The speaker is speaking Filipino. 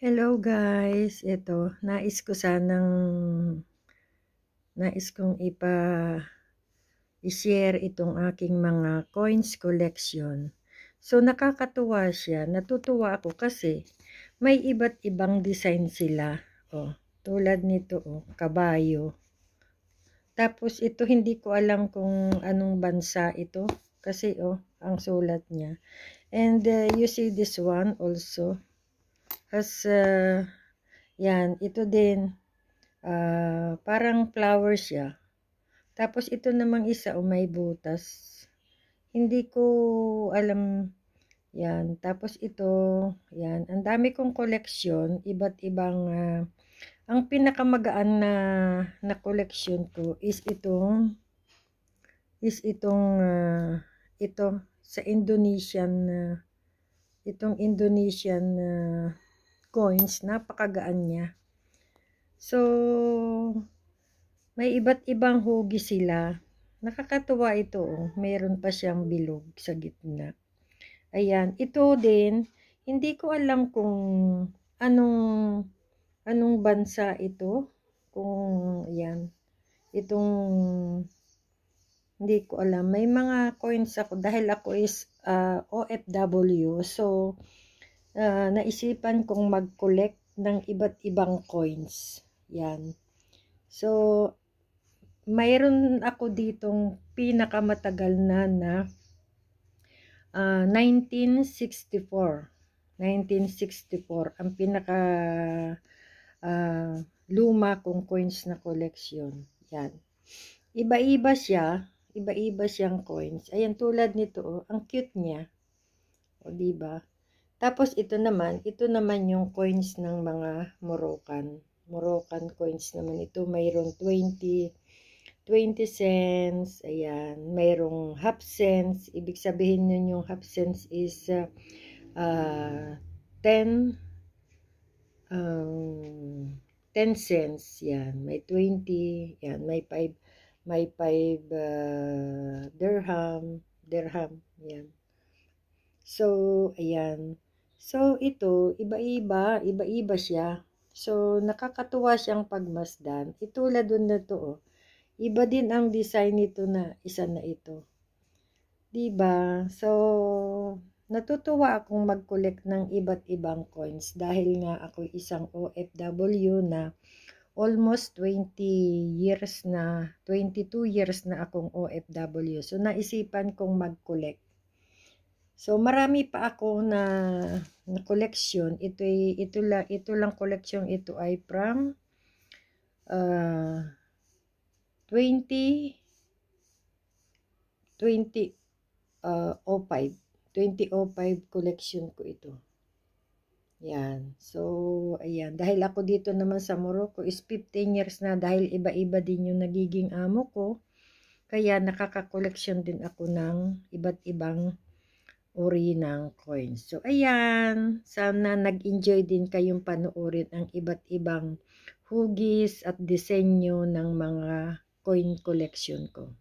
Hello guys, ito nais kong i-share itong aking mga coins collection. So nakakatuwa siya, natutuwa ako kasi may iba't ibang design sila. Oh, tulad nito, kabayo. Tapos ito hindi ko alam kung anong bansa ito kasi ang sulat niya. And you see this one also has yan, ito din parang flower siya. Tapos ito namang isa may butas. Hindi ko alam yan. Tapos ito, yan. Ang dami kong koleksyon, iba't ibang ang pinakamagaan na koleksyon ko is ito sa Indonesian itong Indonesian coins, napakagaan niya. So, may iba't ibang hugi sila. Nakakatuwa ito, Meron pa siyang bilog sa gitna. Ayan, ito din, hindi ko alam kung anong bansa ito. Itong hindi ko alam. May mga coins ako dahil ako is OFW. So, naisipan kong mag-collect ng iba't ibang coins. Yan. So, mayroon ako ditong pinakamatagal na 1964. 1964 ang pinaka luma kong coins na collection. Yan. Iba-iba siyang coins. Ayan, tulad nito, ang cute niya. O, diba? Tapos ito naman yung coins ng mga Moroccan coins naman ito. Mayroong 20 cents, ayan, mayroong half cents. Ibig sabihin nun yung half cents is 10 cents, yan. May 20, yan, may 5 dirham, yan. So, ayan. So, ito, iba-iba siya. So, nakakatuwa siyang pagmasdan. Itulad dun na to, Iba din ang design nito na isa na ito. Diba? So, natutuwa akong mag-collect ng iba't ibang coins dahil nga ako isang OFW na almost 22 years na akong OFW. So, naisipan kong mag-collect. So, marami pa ako na collection. Ito lang collection ito ay from 2005 collection ko ito. Yan. So, ayan. Dahil ako dito naman sa Morocco is 15 years na dahil iba-iba din yung nagiging amo ko. Kaya nakaka-collection din ako ng iba't ibang uri ng coins. So, ayan. Sana nag-enjoy din kayong panoorin ang iba't ibang hugis at disenyo ng mga coin collection ko.